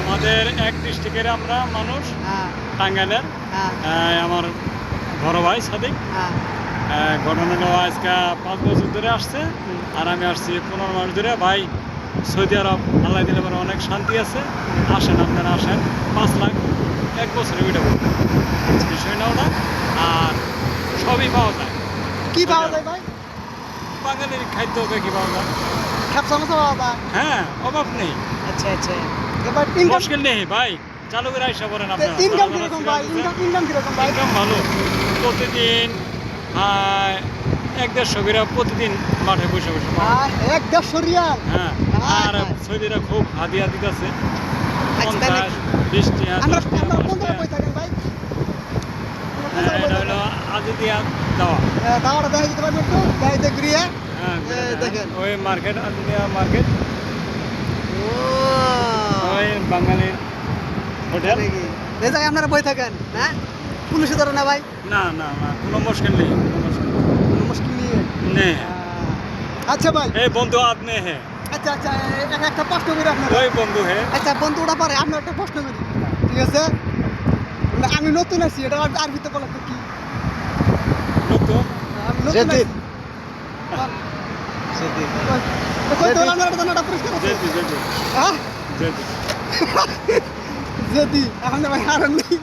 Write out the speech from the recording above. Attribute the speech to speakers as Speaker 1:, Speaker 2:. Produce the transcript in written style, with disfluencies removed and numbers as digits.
Speaker 1: আমাদের এক ডিস্ট্রিক্টের আমরা মানুষ
Speaker 2: হ্যাঁ
Speaker 1: টাঙ্গাইলের
Speaker 2: হ্যাঁ
Speaker 1: আমার বড় ভাই সাদিক
Speaker 2: হ্যাঁ
Speaker 1: ঘটনা হলো আজকে 5 বছর ধরে আসছে আর আমি আসছি 15 মাস ধরে ভাই সৌদি আরব আল্লাহ দিলে পরে অনেক শান্তি আছে আসেন আপনারা আসেন 5 লাখ এক বছরে উঠে বিষয় না ওটা আর সবই পাওয়া যায়
Speaker 2: কি পাওয়া যায় ভাই?
Speaker 1: বাঙালির খাদ্য দেখি পাওয়া যায়
Speaker 2: খ্যাপসা মশা পাওয়া যায়?
Speaker 1: হ্যাঁ অভাব নেই
Speaker 2: আচ্ছা আচ্ছা এবার ইনকাম
Speaker 1: মুশকিল নেই ভাই চালু করে আইসা পড়েন আপনারা
Speaker 2: ইনকাম কিরকম ভাই? ইনকাম কিরকম ভাই?
Speaker 1: ইনকাম ভালো প্রতিদিন 1-1.5 করে প্রতিদিন মাঠে বসে বসে পাওয়া যায়।
Speaker 2: 1-1.5 রিয়াল।
Speaker 1: হ্যাঁ আর
Speaker 2: হ্যাঁ।
Speaker 1: সৌদিরা খুব হাদিয়া দিতেছে
Speaker 2: আচ্ছা, তাহলে
Speaker 1: 50 20 টাকা
Speaker 2: আমরা
Speaker 1: 10 টাকা,
Speaker 2: আমরা
Speaker 1: 5
Speaker 2: কোন জায়গায়
Speaker 1: টাকা।
Speaker 2: বই থাকেন ভাই?
Speaker 1: এটা হলো আজিদিয়া দেওয়া
Speaker 2: দাওয়াটা দেখা যেতে পারবে একটু গাড়িতে ঘুরিয়ে
Speaker 1: হ্যাঁ
Speaker 2: দেখেন।
Speaker 1: ওই মার্কেট আজিদিয়া মার্কেট
Speaker 2: ও
Speaker 1: ওই বাঙালির হোটেল
Speaker 2: এই জায়গায় আপনারা বই থাকেন হ্যাঁ পুলিশে ধরে না ভাই
Speaker 1: না না না কোনো মুশকিল নেই কোনো মুশকিল
Speaker 2: কোনো মুশকিল নিয়ে
Speaker 1: নেই
Speaker 2: আচ্ছা ভাই
Speaker 1: এই বন্ধু আপনি হে
Speaker 2: আচ্ছা আচ্ছা একটা প্রশ্ন করি আপনার
Speaker 1: ওই বন্ধু হে
Speaker 2: আচ্ছা বন্ধুটা পারে আপনার একটা প্রশ্ন করি ঠিক আছে মানে আমি নতুন আছি এটা আরবিতে বলা তো কি
Speaker 1: নতুন
Speaker 2: আমি নতুন
Speaker 1: জেদিদ।
Speaker 2: আছি কই তো আপনার জন্য পুরস্কার আছে
Speaker 1: জেদি জেদি
Speaker 2: হ্যাঁ
Speaker 1: জেদি
Speaker 2: যদি এখন ভাই আর নেই